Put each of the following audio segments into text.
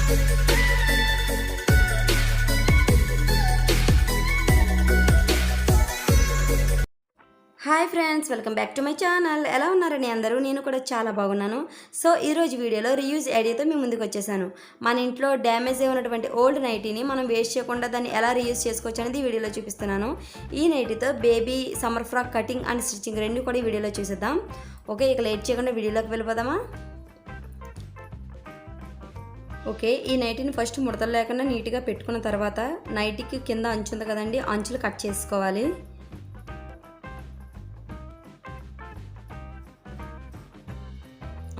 Hi friends, welcome back to my channel. ఎలా ఉన్నారని అందరూ? నేను కూడా చాలా బాగున్నాను. సో ఈరోజు వీడియోలో రీయూజ్ ఐడియాతో మీ ముందుకు వచ్చేసాను. మన ఇంట్లో డ్యామేజ్ అయి ఉన్నటువంటి ఓల్డ్ నైటీని మనం వేస్ట్ చేయకుండా దాన్ని ఎలా రీయూజ్ చేసుకోవచ్చు అనేది ఈ వీడియోలో చూపిస్తున్నాను. ఈ నైటీతో baby summer frock cutting and stitching రెండు కూడా ఈ వీడియోలో చూసేద్దాం. ఓకే, ఇక లేట్ చేయకుండా వీడియోలోకి వెళ్ళిపోదామా? ఓకే, ఈ నైటీని ఫస్ట్ ముడతలు లేకుండా నీట్గా పెట్టుకున్న తర్వాత నైటీకి కింద అంచు ఉంది కదండి, అంచులు కట్ చేసుకోవాలి.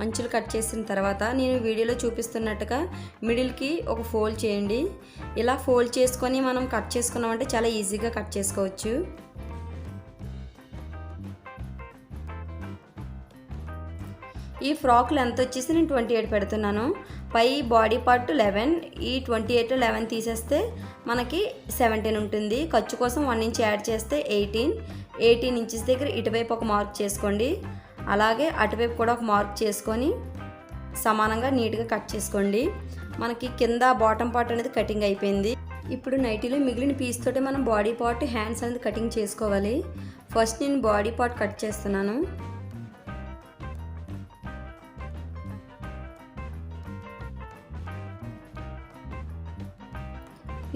అంచులు కట్ చేసిన తర్వాత నేను వీడియోలో చూపిస్తున్నట్టుగా మిడిల్కి ఒక ఫోల్డ్ చేయండి. ఇలా ఫోల్డ్ చేసుకొని మనం కట్ చేసుకున్నామంటే చాలా ఈజీగా కట్ చేసుకోవచ్చు. ఈ ఫ్రాక్ లెంత్ వచ్చేసి నేను 28 పెడుతున్నాను. పై బాడీ పార్ట్ 11, ఈ 28 11 తీసేస్తే మనకి 17 ఉంటుంది. ఖర్చు కోసం 1 ఇంచ్ యాడ్ చేస్తే 18 ఇంచెస్ దగ్గర ఇటువైపు ఒక మార్క్ చేసుకోండి. అలాగే అటువైపు కూడా ఒక మార్క్ చేసుకొని సమానంగా నీట్గా కట్ చేసుకోండి. మనకి కింద బాటమ్ పార్ట్ అనేది కటింగ్ అయిపోయింది. ఇప్పుడు నైటీలో మిగిలిన పీస్ తోటి మనం బాడీ పార్ట్, హ్యాండ్స్ అనేది కటింగ్ చేసుకోవాలి. ఫస్ట్ నేను బాడీ పార్ట్ కట్ చేస్తున్నాను.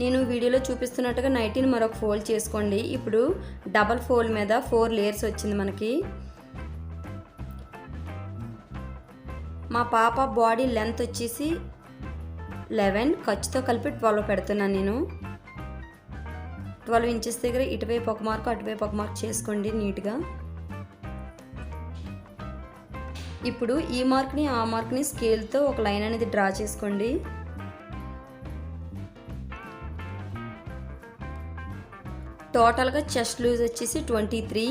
నేను వీడియోలో చూపిస్తున్నట్టుగా నైటీని మరొక ఫోల్డ్ చేసుకోండి. ఇప్పుడు డబల్ ఫోల్డ్ మీద 4 లేయర్స్ వచ్చింది మనకి. మా పాప బాడీ లెంత్ వచ్చేసి 11, ఖర్చుతో కలిపి 12 పెడుతున్నాను నేను. 12 ఇంచెస్ దగ్గర ఇటువైపు ఒక మార్క్, అటువైపు ఒక మార్క్ చేసుకోండి నీట్గా. ఇప్పుడు ఈ మార్క్ని ఆ మార్క్ని స్కేల్తో ఒక లైన్ అనేది డ్రా చేసుకోండి. టోటల్గా చెస్ట్ లూజ్ వచ్చేసి 23.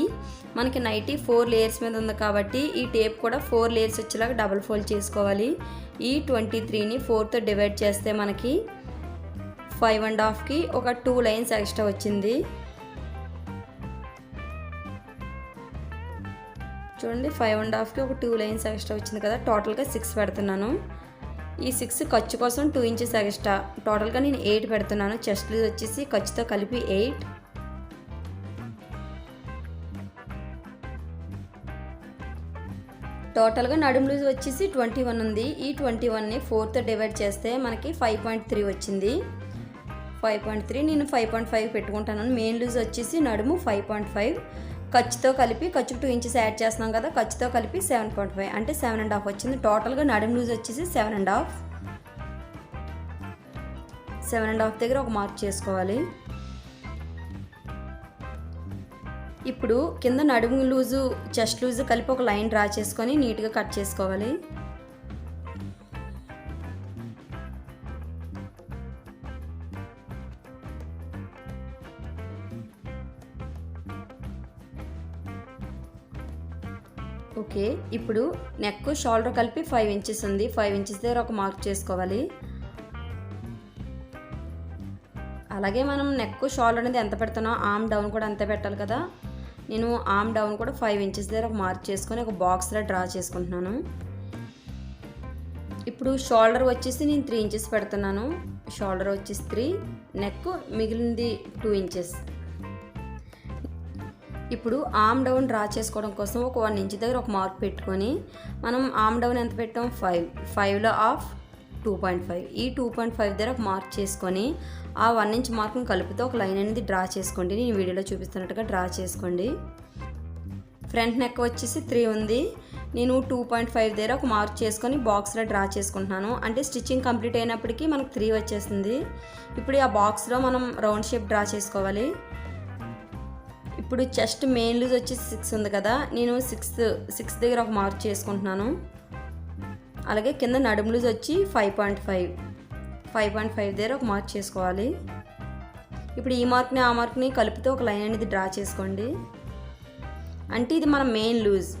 మనకి నైటీ 4 లేయర్స్ మీద ఉంది కాబట్టి ఈ టేప్ కూడా 4 లేయర్స్ వచ్చేలాగా డబుల్ ఫోల్డ్ చేసుకోవాలి. ఈ 23ని 4తో డివైడ్ చేస్తే మనకి 5.5కి ఒక 2 లైన్స్ ఎక్స్ట్రా వచ్చింది. చూడండి, 5.5కి ఒక 2 లైన్స్ ఎక్స్ట్రా వచ్చింది కదా. టోటల్గా 6 పెడుతున్నాను. ఈ 6 ఖర్చు కోసం 2 ఇంచెస్ ఎక్స్ట్రా. టోటల్గా నేను 8 పెడుతున్నాను. చెస్ట్ లూజ్ వచ్చేసి ఖర్చుతో కలిపి 8. టోటల్గా నడుము లూజ్ వచ్చేసి 21 ఉంది. ఈ 21ని 4తో డివైడ్ చేస్తే మనకి 5.3 వచ్చింది. 5.3 నేను 5.5 పెట్టుకుంటాను. మెయిన్ లూజ్ వచ్చేసి నడుము 5.5. ఖర్చుతో కలిపి, ఖర్చుకు 2 ఇంచెస్ యాడ్ చేస్తున్నాం కదా, ఖర్చుతో కలిపి 7.5 అంటే 7.5 వచ్చింది. టోటల్గా నడుము లూజ్ వచ్చేసి 7.5 దగ్గర ఒక మార్క్ చేసుకోవాలి. ఇప్పుడు కింద నడుము లూజు, చెస్ట్ లూజు కలిపి ఒక లైన్ డ్రా చేసుకొని నీట్గా కట్ చేసుకోవాలి. ఓకే, ఇప్పుడు నెక్, షోల్డర్ కలిపి 5 ఇంచెస్ ఉంది. 5 ఇంచెస్ దగ్గర ఒక మార్క్ చేసుకోవాలి. అలాగే మనం నెక్, షోల్డర్ అనేది ఎంత పెడుతున్నామో ఆర్మ్ డౌన్ కూడా అంతే పెట్టాలి కదా. నేను ఆర్మ్ డౌన్ కూడా 5 ఇంచెస్ దగ్గర ఒక మార్క్ చేసుకొని ఒక బాక్స్లో డ్రా చేసుకుంటున్నాను. ఇప్పుడు షోల్డర్ వచ్చేసి నేను 3 ఇంచెస్ పెడుతున్నాను. షోల్డర్ వచ్చేసి 3, నెక్ మిగిలింది 2 ఇంచెస్. ఇప్పుడు ఆర్మ్ డౌన్ డ్రా చేసుకోవడం కోసం ఒక 1 ఇంచ్ దగ్గర ఒక మార్క్ పెట్టుకొని మనం ఆర్మ్ డౌన్ ఎంత పెట్టాం? 5లో ఆఫ్ 2.5. ఈ 2.5 దగ్గర ఒక మార్క్ చేసుకొని ఆ 1 ఇంచ్ మార్క్ని కలుపుతూ ఒక లైన్ అనేది డ్రా చేసుకోండి. నేను వీడియోలో చూపిస్తున్నట్టుగా డ్రా చేసుకోండి. ఫ్రంట్ నెక్ వచ్చేసి 3 ఉంది. నేను 2.5 దగ్గర ఒక మార్క్ చేసుకొని బాక్స్లో డ్రా చేసుకుంటున్నాను. అంటే స్టిచ్చింగ్ కంప్లీట్ అయినప్పటికీ మనకు 3 వచ్చేస్తుంది. ఇప్పుడు ఆ బాక్స్లో మనం రౌండ్ షేప్ డ్రా చేసుకోవాలి. ఇప్పుడు చెస్ట్ మెయిన్ లూజ్ వచ్చేసి 6 ఉంది కదా, నేను 6 దగ్గర ఒక మార్క్ చేసుకుంటున్నాను. అలాగే కింద నడుము లూజ్ వచ్చి 5.5 దగ్గర ఒక మార్క్ చేసుకోవాలి. ఇప్పుడు ఈ మార్క్ని ఆ మార్క్ని కలుపుతూ ఒక లైన్ అనేది డ్రా చేసుకోండి. అంటే ఇది మన మెయిన్ లూజ్.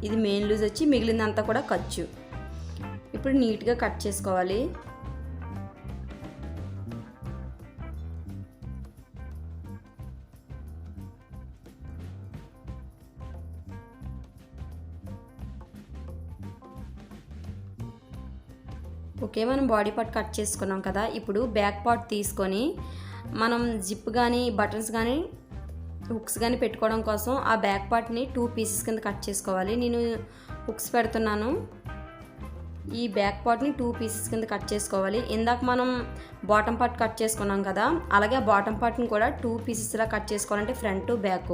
ఇది మెయిన్ లూజ్ వచ్చి మిగిలిందంతా కూడా ఖర్చు. ఇప్పుడు నీట్గా కట్ చేసుకోవాలి. ఓకే, మనం బాడీ పార్ట్ కట్ చేసుకున్నాం కదా. ఇప్పుడు బ్యాక్ పార్ట్ తీసుకొని మనం జిప్ కానీ బటన్స్ కానీ హుక్స్ కానీ పెట్టుకోవడం కోసం ఆ బ్యాక్ పార్ట్ని 2 పీసెస్ కింద కట్ చేసుకోవాలి. నేను హుక్స్ పెడుతున్నాను. ఈ బ్యాక్ పార్ట్ని 2 పీసెస్ కింద కట్ చేసుకోవాలి. ఇందాక మనం బాటమ్ పార్ట్ కట్ చేసుకున్నాం కదా, అలాగే ఆ బాటమ్ పార్ట్ని కూడా 2 పీసెస్లా కట్ చేసుకోవాలంటే ఫ్రంట్ బ్యాక్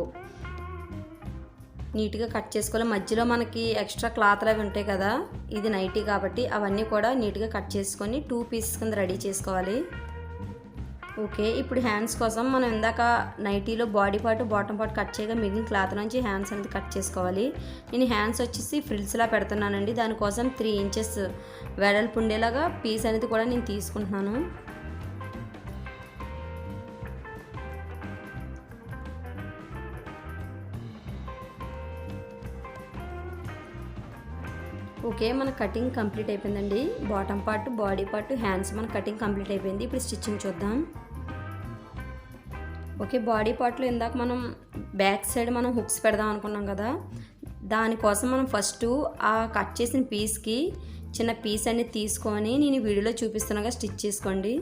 నీట్గా కట్ చేసుకోవాలి. మధ్యలో మనకి ఎక్స్ట్రా క్లాత్లు అవి ఉంటాయి కదా, ఇది నైటీ కాబట్టి అవన్నీ కూడా నీట్గా కట్ చేసుకొని 2 పీసెస్ కింద రెడీ చేసుకోవాలి. ఓకే, ఇప్పుడు హ్యాండ్స్ కోసం మనం ఇందాక నైటీలో body part bottom part cut చేయగా మిగిలిన క్లాత్ నుంచి హ్యాండ్స్ అనేది కట్ చేసుకోవాలి. నేను హ్యాండ్స్ వచ్చేసి ఫ్రిల్స్లా పెడుతున్నానండి. దానికోసం 3 ఇంచెస్ వెడల్పు ఉండేలాగా పీస్ అనేది కూడా నేను తీసుకుంటున్నాను. ఓకే, మన కటింగ్ కంప్లీట్ అయిపోయిందండి. Bottom part body part hands మన కటింగ్ కంప్లీట్ అయిపోయింది. ఇప్పుడు స్టిచ్చింగ్ చూద్దాం. ఓకే, బాడీ పార్ట్లో ఇందాక మనం బ్యాక్ సైడ్ మనం హుక్స్ పెడదాం అనుకున్నాం కదా, దానికోసం మనం ఫస్ట్ ఆ కట్ చేసిన పీస్కి చిన్న పీస్ అనేది తీసుకొని నేను వీడియోలో చూపిస్తున్నాగా స్టిచ్ చేసుకోండి.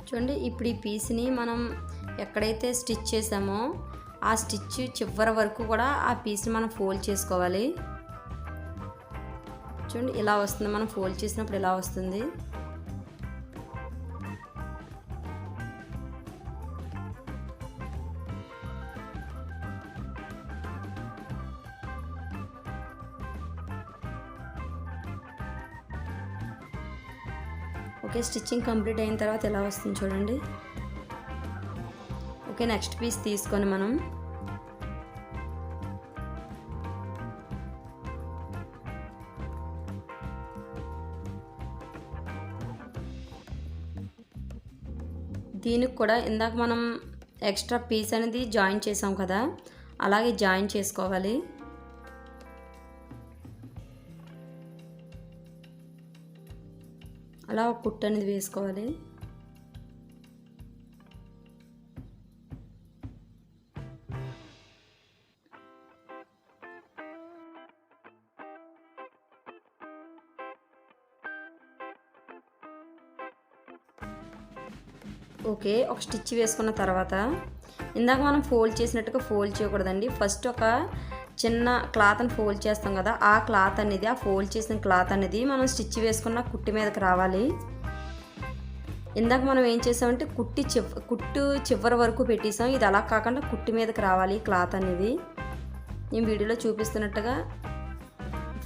చూడండి, ఇప్పుడు ఈ పీస్ని మనం ఎక్కడైతే స్టిచ్ చేసామో ఆ స్టిచ్ చివరి వరకు కూడా ఆ పీస్ని మనం ఫోల్డ్ చేసుకోవాలి. చూడండి, ఇలా వస్తుంది. మనం ఫోల్డ్ చేసినప్పుడు ఇలా వస్తుంది. ఓకే, స్టిచ్చింగ్ కంప్లీట్ అయిన తర్వాత ఎలా వస్తుంది చూడండి. ఓకే, నెక్స్ట్ పీస్ తీసుకొని మనం దీనికి కూడా ఇందాక మనం ఎక్స్ట్రా పీస్ అనేది జాయిన్ చేసాం కదా, అలాగే జాయిన్ చేసుకోవాలి. అలా ఒక కుట్టు అనేది వేసుకోవాలి. ఓకే, ఒక స్టిచ్ వేసుకున్న తర్వాత ఇందాక మనం ఫోల్డ్ చేసినట్టుగా ఫోల్డ్ చేయకూడదండి. ఫస్ట్ ఒక చిన్న క్లాత్ని ఫోల్డ్ చేస్తాం కదా, ఆ క్లాత్ అనేది ఆ ఫోల్డ్ చేసిన క్లాత్ అనేది మనం స్టిచ్ వేసుకున్న కుట్టి మీదకి రావాలి. ఇందాక మనం ఏం చేసామంటే కుట్టు చివరి వరకు పెట్టేసాం. ఇది అలా కాకుండా కుట్టి మీదకి రావాలి క్లాత్ అనేది. నేను వీడియోలో చూపిస్తున్నట్టుగా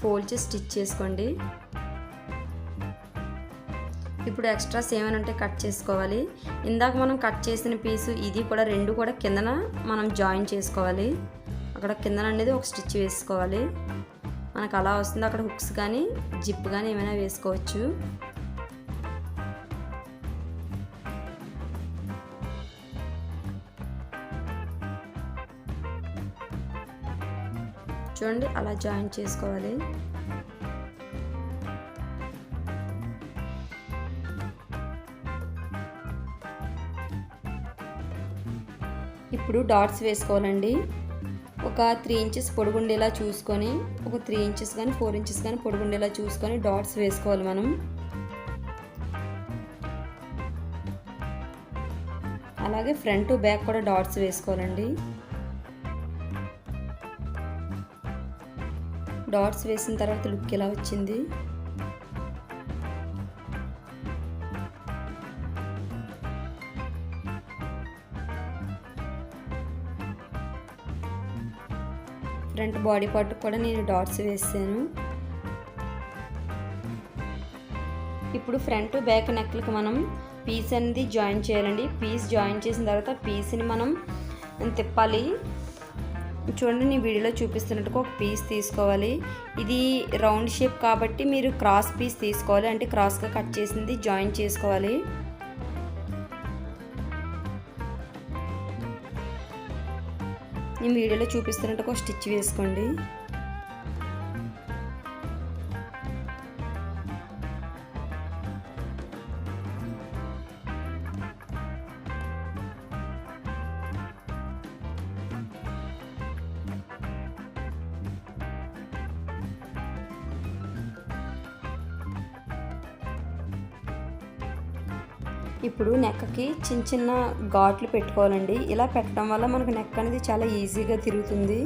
ఫోల్డ్ చేసి స్టిచ్ చేసుకోండి. ఇప్పుడు ఎక్స్ట్రాస్ ఏమైనా ఉంటే కట్ చేసుకోవాలి. ఇందాక మనం కట్ చేసిన పీసు ఇది కూడా 2 కూడా కిందన మనం జాయిన్ చేసుకోవాలి. అక్కడ కిందన అనేది ఒక స్టిచ్ వేసుకోవాలి. మనకు అలా వస్తుంది. అక్కడ హుక్స్ కానీ జిప్ కానీ ఏమైనా వేసుకోవచ్చు. చూడండి, అలా జాయిన్ చేసుకోవాలి. ఇప్పుడు డాట్స్ వేసుకోవాలండి. ఒక 3 ఇంచెస్ పొడుగుండేలా చూసుకొని, ఒక 3 ఇంచెస్ కానీ 4 ఇంచెస్ కానీ పొడుగుండేలా చూసుకొని డాట్స్ వేసుకోవాలి మనం. అలాగే ఫ్రంట్ బ్యాక్ కూడా డాట్స్ వేసుకోవాలండి. డాట్స్ వేసిన తర్వాత లుక్ ఎలా వచ్చింది. ఫ్రంట్ బాడీ పార్ట్ కూడా నేను డాట్స్ వేసాను. ఇప్పుడు ఫ్రంట్ బ్యాక్ నెక్లకు మనం పీస్ అనేది జాయిన్ చేయాలండి. పీస్ జాయిన్ చేసిన తర్వాత పీస్ని మనం తిప్పాలి. చూడండి, నేను వీడియోలో చూపిస్తున్నట్టుగా ఒక పీస్ తీసుకోవాలి. ఇది రౌండ్ షేప్ కాబట్టి మీరు క్రాస్ పీస్ తీసుకోవాలి, అంటే క్రాస్గా కట్ చేసింది జాయిన్ చేసుకోవాలి. నేను వీడియోలో చూపిస్తున్నట్టుగా ఒక స్టిచ్ వేసుకోండి. ఇప్పుడు నెక్కకి చిన్న చిన్న ఘాట్లు పెట్టుకోవాలండి. ఇలా పెట్టడం వల్ల మనకు నెక్ అనేది చాలా ఈజీగా తిరుగుతుంది.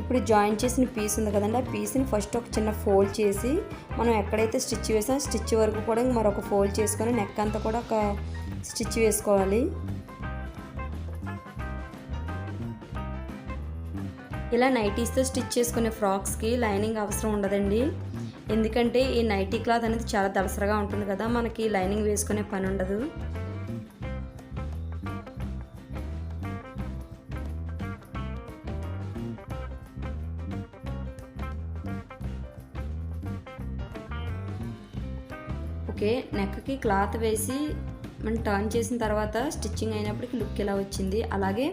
ఇప్పుడు జాయిన్ చేసిన పీస్ ఉంది కదండి, ఆ పీస్ని ఫస్ట్ ఒక చిన్న ఫోల్డ్ చేసి మనం ఎక్కడైతే స్టిచ్ వేసామో స్టిచ్ వరకు కూడా మరొక ఫోల్డ్ చేసుకొని నెక్ అంతా కూడా ఒక స్టిచ్ వేసుకోవాలి. ఇలా నైటీస్తో స్టిచ్ చేసుకునే ఫ్రాక్స్కి లైనింగ్ అవసరం ఉండదండి. ఎందుకంటే ఈ నైటీ క్లాత్ అనేది చాలా దలసరగా ఉంటుంది కదా, మనకి లైనింగ్ వేసుకునే పని ఉండదు. ఓకే, నెక్కి క్లాత్ వేసి మనం టర్న్ చేసిన తర్వాత స్టిచ్చింగ్ అయినప్పటికి లుక్ ఇలా వచ్చింది. అలాగే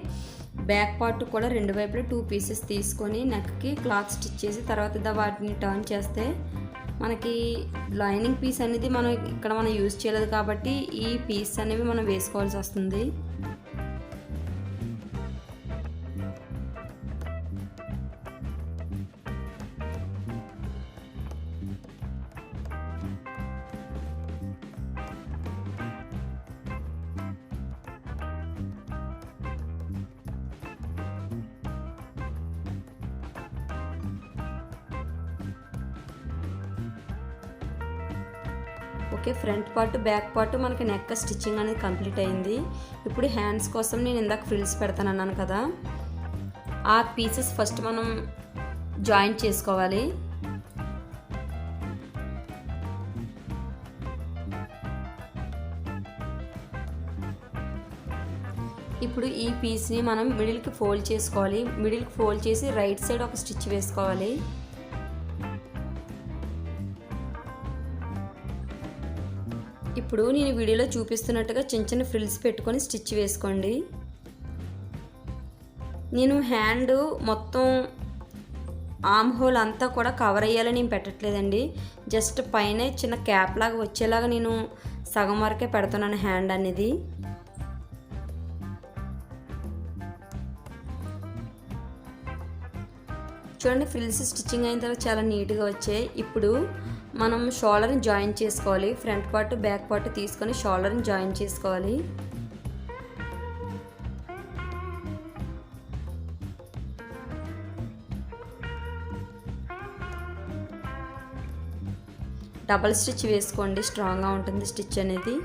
బ్యాక్ పార్ట్ కూడా రెండు వైపులా 2 పీసెస్ తీసుకొని నెక్కి క్లాత్ స్టిచ్ చేసి తర్వాత వాటిని టర్న్ చేస్తే మనకి లైనింగ్ పీస్ అనేది మనం యూజ్ చేయలేదు కాబట్టి ఈ పీస్ అనేవి మనం వేసుకోవాల్సి వస్తుంది. Okay, front part back part మనకి నెక్ స్టిచ్చింగ్ అనేది కంప్లీట్ అయింది. ఇప్పుడు హ్యాండ్స్ కోసం నేను ఇందాక ఫ్రిల్స్ పెడతాను అన్నాను కదా, ఆ పీసెస్ ఫస్ట్ మనం జాయింట్ చేసుకోవాలి. ఇప్పుడు ఈ పీస్ని మనం మిడిల్కి ఫోల్డ్ చేసుకోవాలి. మిడిల్కి ఫోల్డ్ చేసి రైట్ సైడ్ ఒక స్టిచ్ వేసుకోవాలి. ఇప్పుడు నేను వీడియోలో చూపిస్తున్నట్టుగా చిన్న చిన్న ఫ్రిల్స్ పెట్టుకొని స్టిచ్ వేసుకోండి. నేను హ్యాండ్ మొత్తం ఆర్మ్ హోల్ అంతా కూడా కవర్ అయ్యాలని నేను పెట్టట్లేదండి. జస్ట్ పైన చిన్న క్యాప్ లాగా వచ్చేలాగా నేను సగం వరకే పెడుతున్నాను హ్యాండ్ అనేది. చూడండి, ఫ్రిల్స్ స్టిచ్చింగ్ అయిన తర్వాత చాలా నీట్గా వచ్చాయి. ఇప్పుడు మనం షోల్డర్ని జాయిన్ చేసుకోవాలి. ఫ్రంట్ పార్ట్ బ్యాక్ పార్ట్ తీసుకొని షోల్డర్ని జాయిన్ చేసుకోవాలి. డబల్ స్టిచ్ వేసుకోండి, స్ట్రాంగ్గా ఉంటుంది స్టిచ్ అనేది.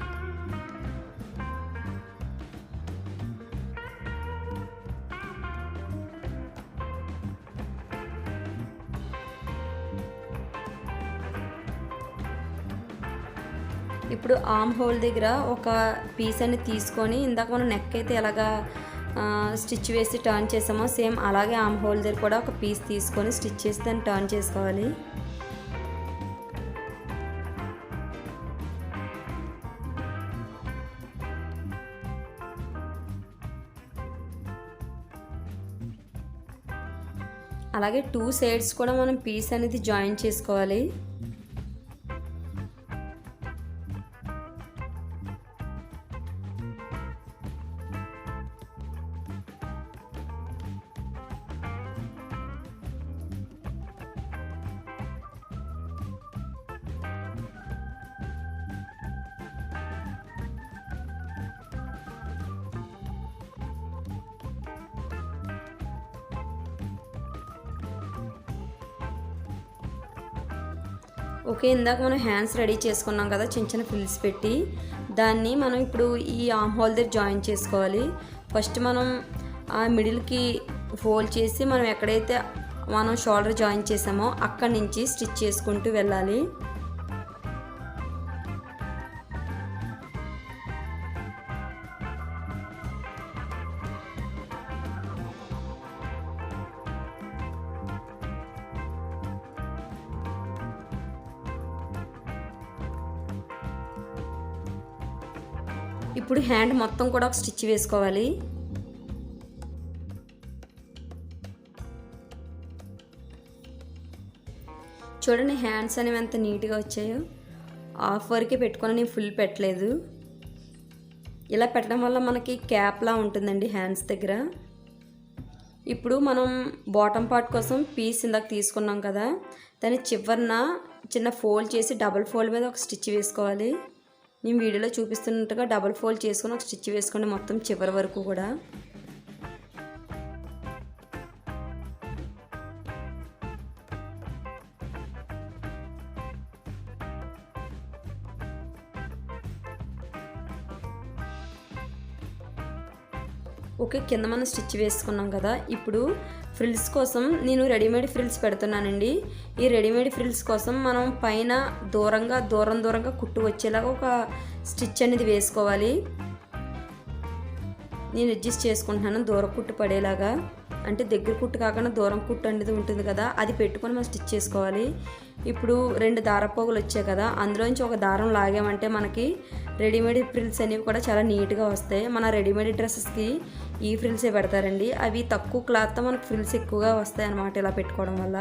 ఇప్పుడు ఆర్మ్ హోల్ దగ్గర ఒక పీస్ అనేది తీసుకొని ఇందాక మనం నెక్ అయితే ఎలాగా స్టిచ్ వేసి టర్న్ చేసామో సేమ్ అలాగే ఆర్మ్ హోల్ దగ్గర కూడా ఒక పీస్ తీసుకొని స్టిచ్ చేసి దాన్ని టర్న్ చేసుకోవాలి. అలాగే 2 సైడ్స్ కూడా మనం పీస్ అనేది జాయిన్ చేసుకోవాలి. ఓకే, ఇందాక మనం హ్యాండ్స్ రెడీ చేసుకున్నాం కదా చిన్న చిన్న ఫ్రిల్స్ పెట్టి, దాన్ని మనం ఇప్పుడు ఈ ఆర్మ్ హోల్ దగ్గర జాయిన్ చేసుకోవాలి. ఫస్ట్ మనం ఆ మిడిల్కి ఫోల్డ్ చేసి మనం ఎక్కడైతే మనం షోల్డర్ జాయిన్ చేసామో అక్కడి నుంచి స్టిచ్ చేసుకుంటూ వెళ్ళాలి. ఇప్పుడు హ్యాండ్ మొత్తం కూడా ఒక స్టిచ్ వేసుకోవాలి. చూడండి హ్యాండ్స్ అనేవి ఎంత నీట్గా వచ్చాయో. హాఫ్ వరకే పెట్టుకొని నేను ఫుల్ పెట్టలేదు. ఇలా పెట్టడం వల్ల మనకి క్యాప్లా ఉంటుందండి హ్యాండ్స్ దగ్గర. ఇప్పుడు మనం బాటమ్ పార్ట్ కోసం పీస్ ఇందాక తీసుకున్నాం కదా, దాని చివరన చిన్న ఫోల్డ్ చేసి డబుల్ ఫోల్డ్ మీద ఒక స్టిచ్ వేసుకోవాలి. నేను వీడియోలో చూపిస్తున్నట్టుగా డబుల్ ఫోల్డ్ చేసుకొని ఒక స్టిచ్ వేసుకోండి మొత్తం చివరి వరకు కూడా. ఓకే, కింద మనం స్టిచ్ వేసుకున్నాం కదా. ఇప్పుడు ఫ్రిల్స్ కోసం నేను రెడీమేడ్ ఫ్రిల్స్ పెడుతున్నానండి. ఈ రెడీమేడ్ ఫ్రిల్స్ కోసం మనం పైన దూరంగా కుట్టు వచ్చేలాగా ఒక స్టిచ్ అనేది వేసుకోవాలి. నేను అడ్జస్ట్ చేసుకుంటున్నాను దూరం కుట్టు పడేలాగా, అంటే దగ్గర కుట్టు కాకుండా దూరం కుట్టు అనేది ఉంటుంది కదా, అది పెట్టుకొని మనం స్టిచ్ చేసుకోవాలి. ఇప్పుడు 2 దారపోగులు వచ్చాయి కదా, అందులోంచి ఒక దారం లాగామంటే మనకి రెడీమేడ్ ఫ్రిల్స్ అనేవి కూడా చాలా నీట్గా వస్తాయి. మన రెడీమేడ్ డ్రెస్సెస్కి ఈ ఫ్రిల్సే పెడతారండి. అవి తక్కువ క్లాత్తో మనకు ఫ్రిల్స్ ఎక్కువగా వస్తాయి అన్నమాట ఇలా పెట్టుకోవడం వల్ల.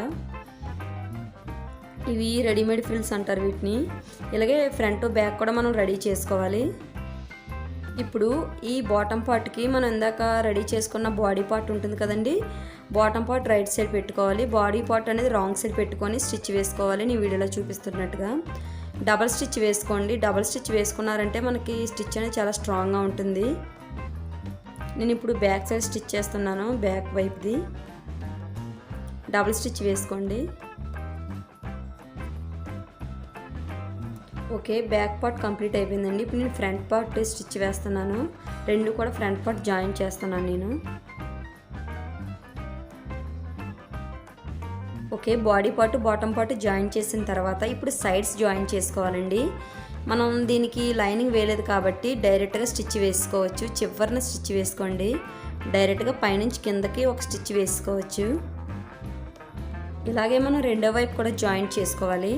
ఇవి రెడీమేడ్ ఫ్రిల్స్ అంటారు వీటిని. ఇలాగే ఫ్రంట్ బ్యాక్ కూడా మనం రెడీ చేసుకోవాలి. ఇప్పుడు ఈ బాటమ్ పార్ట్కి మనం ఇందాక రెడీ చేసుకున్న బాడీ పార్ట్ ఉంటుంది కదండి, బాటమ్ పార్ట్ రైట్ సైడ్ పెట్టుకోవాలి. బాడీ పార్ట్ అనేది రాంగ్ సైడ్ పెట్టుకొని స్టిచ్ వేసుకోవాలి. నేను వీడియోలో చూపిస్తున్నట్టుగా డబల్ స్టిచ్ వేసుకోండి. డబల్ స్టిచ్ వేసుకున్నారంటే మనకి స్టిచ్ అనేది చాలా స్ట్రాంగ్గా ఉంటుంది. నేను ఇప్పుడు బ్యాక్ సైడ్ స్టిచ్ చేస్తున్నాను, బ్యాక్ వైపుది. డబల్ స్టిచ్ వేసుకోండి. ఓకే, బ్యాక్ పార్ట్ కంప్లీట్ అయిపోయిందండి. ఇప్పుడు నేను ఫ్రంట్ పార్ట్ స్టిచ్ వేస్తున్నాను. 2 కూడా ఫ్రంట్ పార్ట్ జాయిన్ చేస్తున్నాను నేను. Okay, body part bottom part join చేసిన తర్వాత ఇప్పుడు సైడ్స్ జాయిన్ చేసుకోవాలండి. మనం దీనికి లైనింగ్ వేయలేదు కాబట్టి డైరెక్ట్గా స్టిచ్ వేసుకోవచ్చు. చివరిన స్టిచ్ వేసుకోండి. డైరెక్ట్గా పైనుంచి కిందకి ఒక స్టిచ్ వేసుకోవచ్చు. ఇలాగే మనం రెండో వైపు కూడా జాయిన్ చేసుకోవాలి.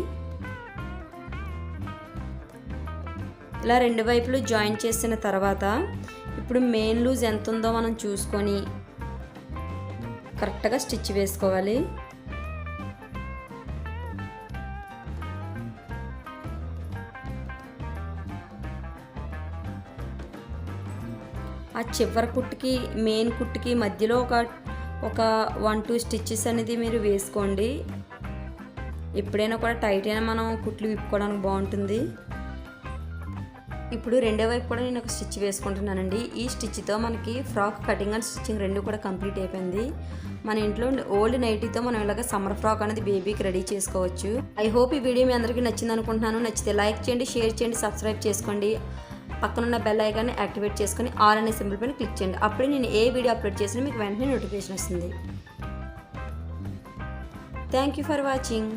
ఇలా 2 వైపులు జాయిన్ చేసిన తర్వాత ఇప్పుడు మెయిన్ లూజ్ ఎంత ఉందో మనం చూసుకొని కరెక్ట్గా స్టిచ్ వేసుకోవాలి. ఆ చివరి కుట్టుకి మెయిన్ కుట్టుకి మధ్యలో ఒక 1-2 స్టిచ్చెస్ అనేది మీరు వేసుకోండి. ఎప్పుడైనా కూడా టైట్ అయినా మనం కుట్లు విప్పుకోవడానికి బాగుంటుంది. ఇప్పుడు రెండో వైపు కూడా నేను ఒక స్టిచ్ వేసుకుంటున్నానండి. ఈ స్టిచ్తో మనకి ఫ్రాక్ కటింగ్ అండ్ స్టిచ్చింగ్ 2 కూడా కంప్లీట్ అయిపోయింది. మన ఇంట్లో ఓల్డ్ నైటీతో మనం ఇలాగ సమ్మర్ ఫ్రాక్ అనేది బేబీకి రెడీ చేసుకోవచ్చు. ఐ హోప్ ఈ వీడియో మీ అందరికీ నచ్చింది అనుకుంటున్నాను. నచ్చితే లైక్ చేయండి, షేర్ చేయండి, సబ్స్క్రైబ్ చేసుకోండి. పక్కనున్న బెల్ ఐకాన్ని యాక్టివేట్ చేసుకొని ఆల్ అనే సింబల్ పైన క్లిక్ చేయండి. అప్పుడే నేను ఏ వీడియో అప్లోడ్ చేసినా మీకు వెంటనే నోటిఫికేషన్ వస్తుంది. Thank you for watching.